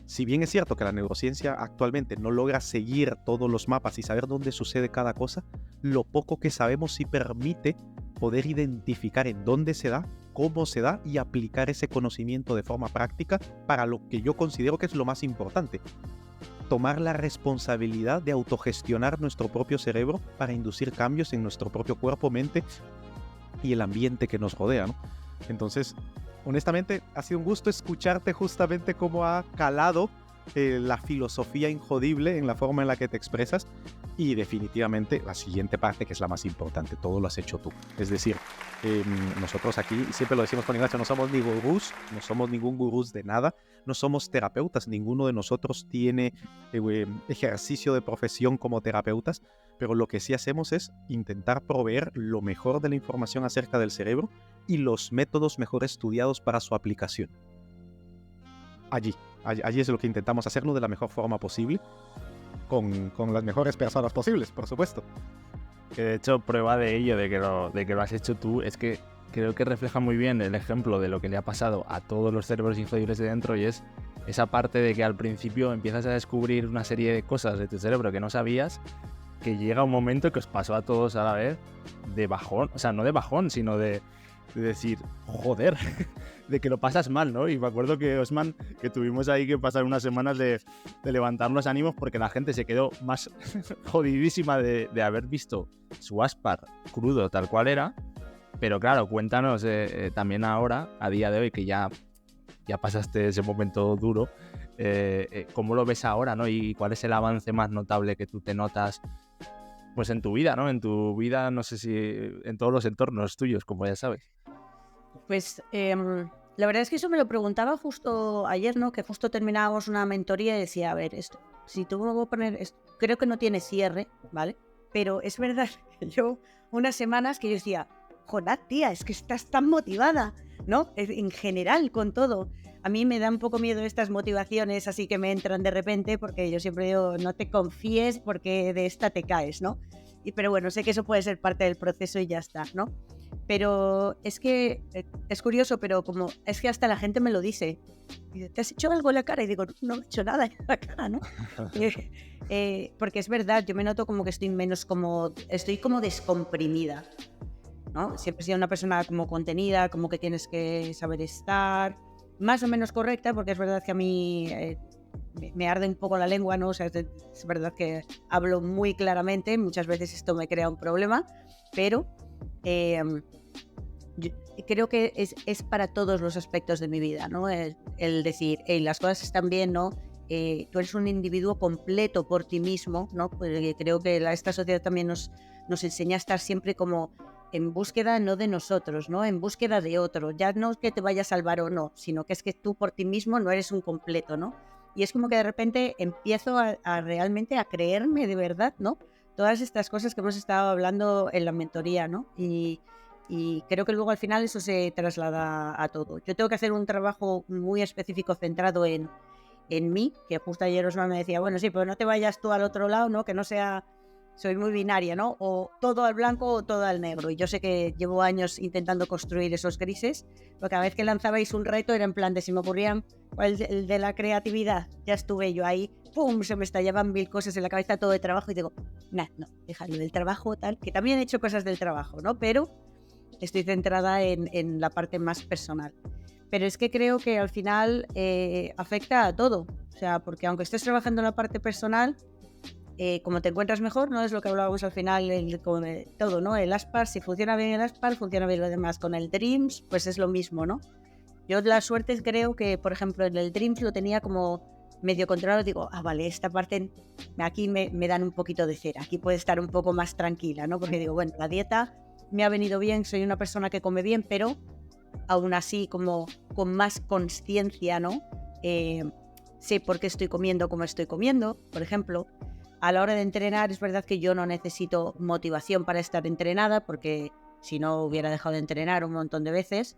Si bien es cierto que la neurociencia actualmente no logra seguir todos los mapas y saber dónde sucede cada cosa, lo poco que sabemos sí permite poder identificar en dónde se da, cómo se da y aplicar ese conocimiento de forma práctica para lo que yo considero que es lo más importante. Tomar la responsabilidad de autogestionar nuestro propio cerebro para inducir cambios en nuestro propio cuerpo, mente y el ambiente que nos rodea, ¿no? Entonces, honestamente, ha sido un gusto escucharte justamente cómo ha calado la filosofía injodible en la forma en la que te expresas y definitivamente la siguiente parte que es la más importante, todo lo has hecho tú. Es decir, nosotros aquí, siempre lo decimos con Ignacio, no somos ni gurús, no somos ningún gurús de nada, no somos terapeutas, ninguno de nosotros tiene ejercicio de profesión como terapeutas, pero lo que sí hacemos es intentar proveer lo mejor de la información acerca del cerebro y los métodos mejor estudiados para su aplicación. Allí es lo que intentamos hacerlo de la mejor forma posible, con las mejores personas posibles, por supuesto. Que de hecho, prueba de ello, de que lo has hecho tú, es que creo que refleja muy bien el ejemplo de lo que le ha pasado a todos los cerebros injodibles de dentro, y es esa parte de que al principio empiezas a descubrir una serie de cosas de tu cerebro que no sabías, que llega un momento que os pasó a todos a la vez de bajón, o sea, no de bajón, sino de decir, joder, de que lo pasas mal, ¿no? Y me acuerdo que, Osman, que tuvimos ahí que pasar unas semanas de levantar los ánimos porque la gente se quedó más jodidísima de haber visto su Aspar crudo tal cual era. Pero claro, cuéntanos también ahora, a día de hoy, que ya pasaste ese momento duro, ¿cómo lo ves ahora, ¿no? Y cuál es el avance más notable que tú te notas pues en tu vida, ¿no? En tu vida, no sé si en todos los entornos tuyos, como ya sabes. Pues la verdad es que eso me lo preguntaba justo ayer, ¿no? Que justo terminábamos una mentoría y decía, a ver, esto, si tú me voy a poner esto, creo que no tiene cierre, ¿vale? Pero es verdad que yo unas semanas que yo decía, joder, tía, es que estás tan motivada, ¿no? En general, con todo. A mí me da un poco miedo estas motivaciones así que me entran de repente, porque yo siempre digo, no te confíes porque de esta te caes, ¿no? Pero bueno, sé que eso puede ser parte del proceso y ya está, ¿no? Pero es que es curioso, pero como es que hasta la gente me lo dice. Dice, ¿te has hecho algo en la cara? Y digo, no me he hecho nada en la cara, ¿no? Porque es verdad, yo me noto como que estoy como descomprimida, ¿no? Siempre he sido una persona como contenida, como que tienes que saber estar, más o menos correcta, porque es verdad que a mí me arde un poco la lengua, ¿no? O sea, es verdad que hablo muy claramente, muchas veces esto me crea un problema, pero yo creo que es para todos los aspectos de mi vida, ¿no? El decir, hey, las cosas están bien, ¿no? Tú eres un individuo completo por ti mismo, ¿no? Porque creo que esta sociedad también nos enseña a estar siempre como en búsqueda no de nosotros, ¿no? En búsqueda de otro. Ya no es que te vaya a salvar o no, sino que es que tú por ti mismo no eres un completo, ¿no? Y es como que de repente empiezo a realmente a creerme de verdad, ¿no? Todas estas cosas que hemos estado hablando en la mentoría, ¿no? Y creo que luego al final eso se traslada a todo. Yo tengo que hacer un trabajo muy específico centrado en mí, que justo ayer Osman me decía, bueno, sí, pero no te vayas tú al otro lado, ¿no? Que no sea, soy muy binaria, ¿no? O todo al blanco o todo al negro. Y yo sé que llevo años intentando construir esos grises, porque cada vez que lanzabais un reto era en plan de si me ocurrían el de la creatividad, ya estuve yo ahí, ¡pum! Se me estallaban 1000 cosas en la cabeza, todo de trabajo, y digo, no, déjalo del trabajo, tal, que también he hecho cosas del trabajo, ¿no? Pero estoy centrada en la parte más personal. Pero es que creo que al final afecta a todo. O sea, porque aunque estés trabajando en la parte personal, como te encuentras mejor, ¿no? Es lo que hablábamos al final, con todo, ¿no? El Aspar, si funciona bien el Aspar, funciona bien lo demás. Con el Dreams, pues es lo mismo, ¿no? Yo la suerte creo que, por ejemplo, en el Dreams lo tenía como medio controlado. Digo, vale, esta parte aquí me dan un poquito de cera. Aquí puede estar un poco más tranquila, ¿no? Porque digo, bueno, la dieta me ha venido bien, soy una persona que come bien, pero aún así como con más conciencia, ¿no? Sé por qué estoy comiendo como estoy comiendo, por ejemplo. A la hora de entrenar es verdad que yo no necesito motivación para estar entrenada, porque si no hubiera dejado de entrenar un montón de veces,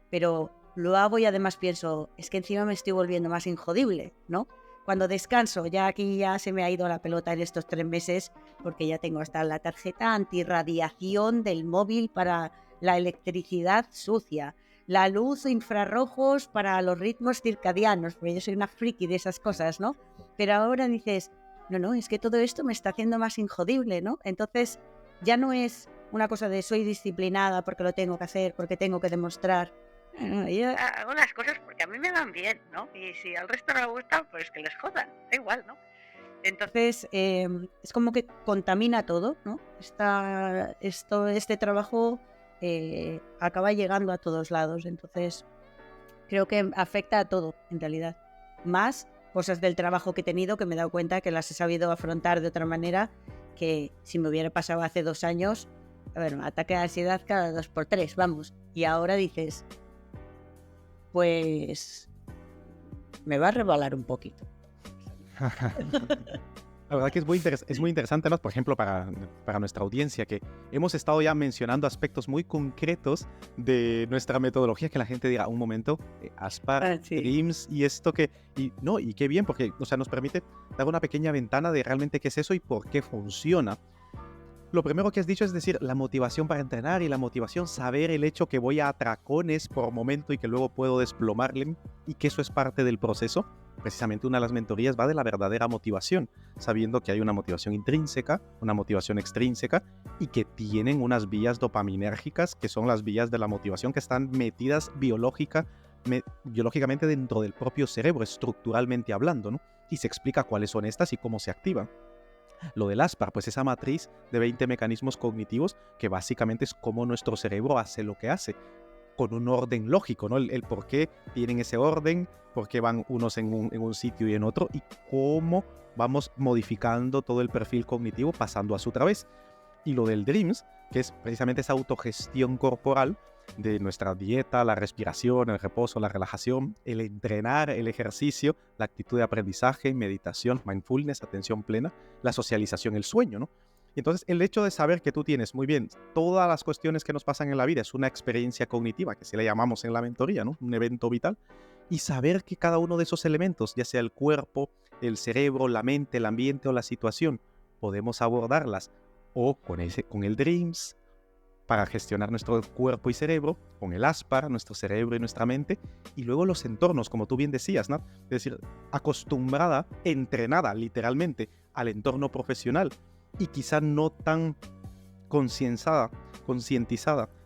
pero lo hago y además pienso, es que encima me estoy volviendo más injodible, ¿no? Cuando descanso, ya aquí ya se me ha ido la pelota en estos 3 meses, porque ya tengo hasta la tarjeta antirradiación del móvil para la electricidad sucia, la luz infrarrojos para los ritmos circadianos, porque yo soy una friki de esas cosas, ¿no? Pero ahora dices, no, es que todo esto me está haciendo más injodible, ¿no? Entonces ya no es una cosa de soy disciplinada porque lo tengo que hacer, porque tengo que demostrar. Yo hago las cosas porque a mí me van bien, ¿no? Y si al resto no le gusta, pues que les jodan, da igual, ¿no? Entonces, es como que contamina todo, ¿no? Este trabajo acaba llegando a todos lados, entonces creo que afecta a todo, en realidad. Más cosas del trabajo que he tenido que me he dado cuenta que las he sabido afrontar de otra manera que si me hubiera pasado hace 2 años, a ver, ataque de ansiedad cada 2x3, vamos. Y ahora dices, pues me va a rebalar un poquito. La verdad que es muy interesante, ¿no? Por ejemplo, para nuestra audiencia, que hemos estado ya mencionando aspectos muy concretos de nuestra metodología, que la gente diga, un momento, Aspar, sí. Dreams, y esto que... Y qué bien, porque o sea, nos permite dar una pequeña ventana de realmente qué es eso y por qué funciona. Lo primero que has dicho es decir, la motivación para entrenar y la motivación, saber el hecho que voy a atracones por momento y que luego puedo desplomarle y que eso es parte del proceso. Precisamente una de las mentorías va de la verdadera motivación, sabiendo que hay una motivación intrínseca, una motivación extrínseca y que tienen unas vías dopaminérgicas que son las vías de la motivación que están metidas biológicamente dentro del propio cerebro, estructuralmente hablando, ¿no? Y se explica cuáles son estas y cómo se activan. Lo del Aspar, pues esa matriz de 20 mecanismos cognitivos que básicamente es cómo nuestro cerebro hace lo que hace. con un orden lógico, ¿no? El por qué tienen ese orden, por qué van unos en un sitio y en otro, y cómo vamos modificando todo el perfil cognitivo pasando a su través. Y lo del Dreams, que es precisamente esa autogestión corporal de nuestra dieta, la respiración, el reposo, la relajación, el entrenar, el ejercicio, la actitud de aprendizaje, meditación, mindfulness, atención plena, la socialización, el sueño, ¿no? Y entonces el hecho de saber que tú tienes, muy bien, todas las cuestiones que nos pasan en la vida es una experiencia cognitiva, que se le llamamos en la mentoría, ¿no? Un evento vital, y saber que cada uno de esos elementos, ya sea el cuerpo, el cerebro, la mente, el ambiente o la situación, podemos abordarlas o con el Dreams, para gestionar nuestro cuerpo y cerebro, con el Aspar, nuestro cerebro y nuestra mente, y luego los entornos, como tú bien decías, Nat, es decir, acostumbrada, entrenada literalmente al entorno profesional y quizá no tan concientizada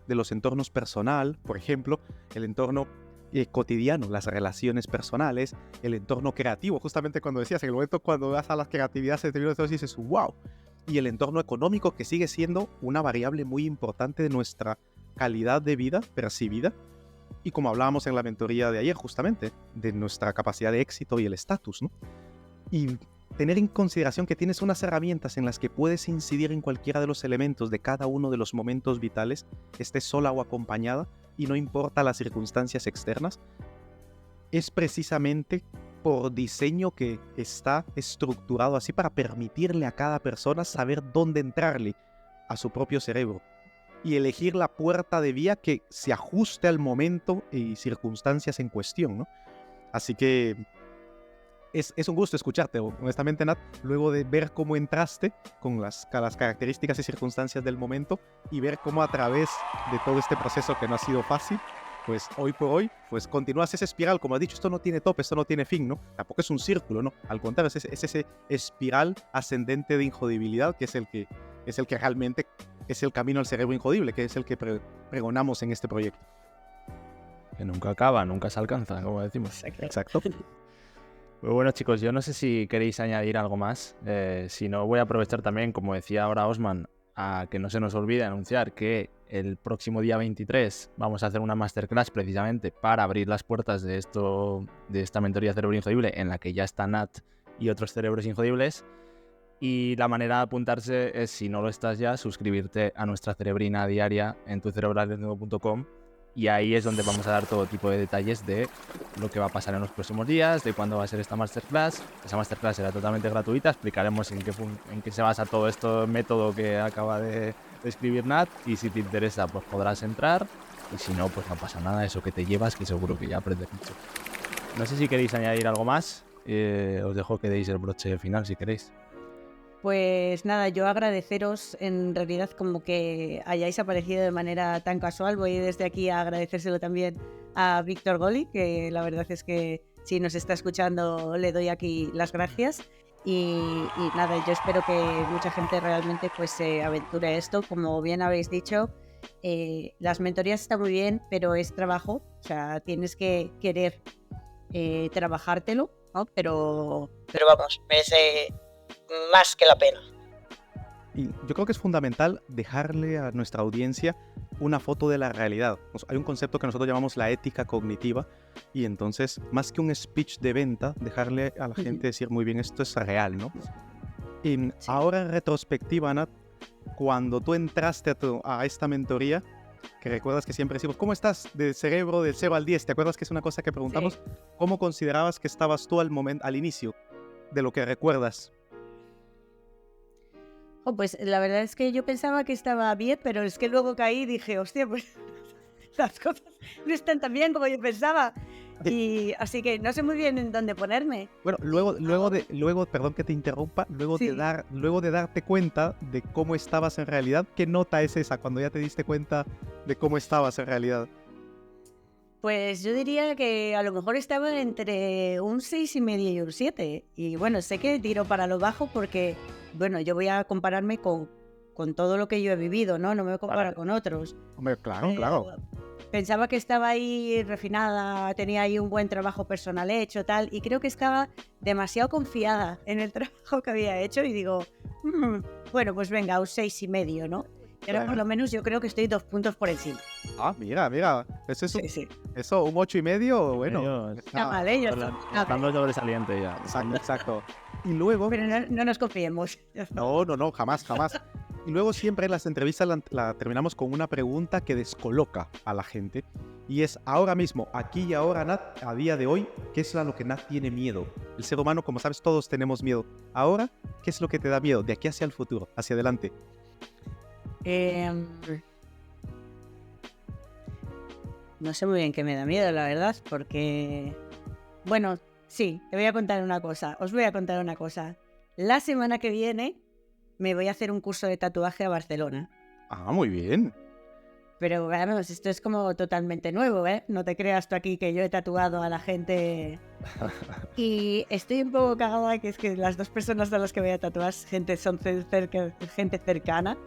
de los entornos personal, por ejemplo, el entorno cotidiano, las relaciones personales, el entorno creativo, justamente cuando decías, en el momento cuando vas a la creatividad se te viene todo y dices, wow, y el entorno económico, que sigue siendo una variable muy importante de nuestra calidad de vida percibida, y como hablábamos en la mentoría de ayer justamente, de nuestra capacidad de éxito y el estatus, ¿no? Y tener en consideración que tienes unas herramientas en las que puedes incidir en cualquiera de los elementos de cada uno de los momentos vitales, estés sola o acompañada, y no importa las circunstancias externas, es precisamente por diseño que está estructurado así para permitirle a cada persona saber dónde entrarle a su propio cerebro y elegir la puerta de vía que se ajuste al momento y circunstancias en cuestión, ¿no? Así que es un gusto escucharte, honestamente, Nat, luego de ver cómo entraste con las características y circunstancias del momento y ver cómo a través de todo este proceso que no ha sido fácil, pues hoy por hoy, pues continúas esa espiral, como has dicho, esto no tiene tope, esto no tiene fin, ¿no? Tampoco es un círculo, ¿no? Al contrario, es ese espiral ascendente de injodibilidad que es el que realmente es el camino al cerebro injodible, que es el que pregonamos en este proyecto. Que nunca acaba, nunca se alcanza, como decimos. Exacto. Pues bueno, chicos, yo no sé si queréis añadir algo más. Si no, voy a aprovechar también, como decía ahora Osman, a que no se nos olvide anunciar que el próximo día 23 vamos a hacer una masterclass precisamente para abrir las puertas de esta mentoría Cerebro Injodible, en la que ya está Nat y otros cerebros injodibles. Y la manera de apuntarse es, si no lo estás ya, suscribirte a nuestra cerebrina diaria en tucerebralesnudo.com, y ahí es donde vamos a dar todo tipo de detalles de lo que va a pasar en los próximos días, de cuándo va a ser esta masterclass. Esa masterclass será totalmente gratuita, explicaremos en qué se basa todo este método que acaba de escribir Nat, y si te interesa pues podrás entrar, y si no pues no pasa nada, eso que te llevas, que seguro que ya aprendes mucho. No sé si queréis añadir algo más, os dejo que deis el broche final si queréis. Pues nada, yo agradeceros en realidad como que hayáis aparecido de manera tan casual. Voy desde aquí a agradecérselo también a Víctor Goli, que la verdad es que si nos está escuchando le doy aquí las gracias. Y nada, yo espero que mucha gente realmente pues se aventure a esto. Como bien habéis dicho, las mentorías están muy bien, pero es trabajo. O sea, tienes que querer trabajártelo, ¿no? Pero vamos, merece más que la pena. Y yo creo que es fundamental dejarle a nuestra audiencia una foto de la realidad. Hay un concepto que nosotros llamamos la ética cognitiva, y entonces, más que un speech de venta, dejarle a la gente decir, muy bien, esto es real, ¿no? Y ahora en retrospectiva, Ana, cuando tú entraste a esta mentoría, que recuerdas que siempre decimos, ¿cómo estás de cerebro del 0 al 10? ¿Te acuerdas que es una cosa que preguntamos? Sí. ¿Cómo considerabas que estabas tú al inicio de lo que recuerdas? Pues la verdad es que yo pensaba que estaba bien, pero es que luego caí y dije, hostia, pues las cosas no están tan bien como yo pensaba. Y así que no sé muy bien en dónde ponerme. Bueno, luego, perdón que te interrumpa, luego de darte cuenta de cómo estabas en realidad, ¿qué nota es esa cuando ya te diste cuenta de cómo estabas en realidad? Pues yo diría que a lo mejor estaba entre un 6,5 y un 7. Y bueno, sé que tiro para lo bajo porque, bueno, yo voy a compararme con todo lo que yo he vivido, ¿no? No me comparo con otros. Hombre, claro. Pensaba que estaba ahí refinada, tenía ahí un buen trabajo personal hecho, tal, y creo que estaba demasiado confiada en el trabajo que había hecho y digo, bueno, pues venga, un 6,5, ¿no? Y ahora por lo menos yo creo que estoy 2 puntos por encima. Ah, mira. Eso es Sí. eso, un 8,5, bueno. Ellos Está mal, ellos. estando sobresaliente ya. Exacto. Y luego... Pero no nos confiemos. No, jamás. Y luego siempre las entrevistas la terminamos con una pregunta que descoloca a la gente. Y es ahora mismo, aquí y ahora, Nat, a día de hoy, ¿qué es a lo que Nat tiene miedo? El ser humano, como sabes, todos tenemos miedo. Ahora, ¿qué es lo que te da miedo? De aquí hacia el futuro, hacia adelante. No sé muy bien qué me da miedo, la verdad, porque... Bueno, sí, os voy a contar una cosa. La semana que viene me voy a hacer un curso de tatuaje a Barcelona. Ah, muy bien. Pero vamos, esto es como totalmente nuevo, ¿eh? No te creas tú aquí que yo he tatuado a la gente... Y estoy un poco cagada, que es que las dos personas a las que voy a tatuar son gente cercana.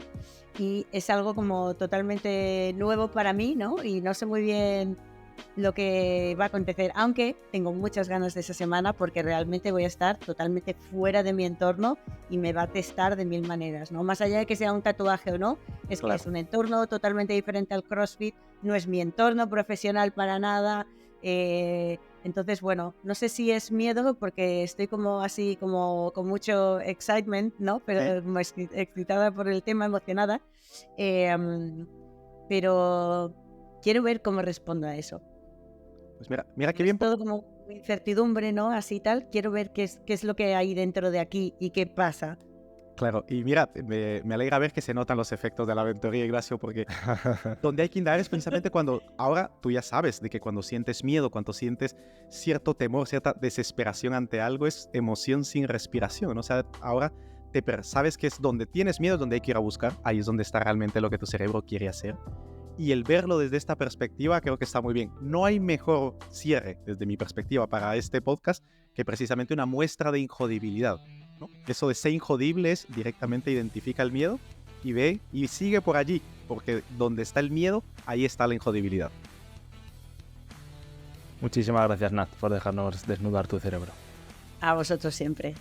Y es algo como totalmente nuevo para mí, ¿no? Y no sé muy bien lo que va a acontecer, aunque tengo muchas ganas de esa semana porque realmente voy a estar totalmente fuera de mi entorno y me va a testar de mil maneras, ¿no? Más allá de que sea un tatuaje o no, es Claro. que es un entorno totalmente diferente al CrossFit, no es mi entorno profesional para nada. Entonces, bueno, no sé si es miedo porque estoy como así, como con mucho excitement, ¿no? Pero como excitada por el tema, emocionada. Pero quiero ver cómo respondo a eso. Pues mira qué bien. Es todo como incertidumbre, ¿no? Así tal. Quiero ver qué es lo que hay dentro de aquí y qué pasa. Claro, y mira, me alegra ver que se notan los efectos de la aventuría, Ignacio, porque donde hay que indagar es precisamente cuando, ahora tú ya sabes de que cuando sientes miedo, cuando sientes cierto temor, cierta desesperación ante algo, es emoción sin respiración, ¿no? O sea, ahora sabes que es donde tienes miedo, donde hay que ir a buscar, ahí es donde está realmente lo que tu cerebro quiere hacer. Y el verlo desde esta perspectiva creo que está muy bien. No hay mejor cierre, desde mi perspectiva, para este podcast que precisamente una muestra de injodibilidad, ¿no? Eso de ser injodible es directamente identifica el miedo y ve y sigue por allí, porque donde está el miedo, ahí está la injodibilidad. Muchísimas gracias, Nat, por dejarnos desnudar tu cerebro. A vosotros siempre.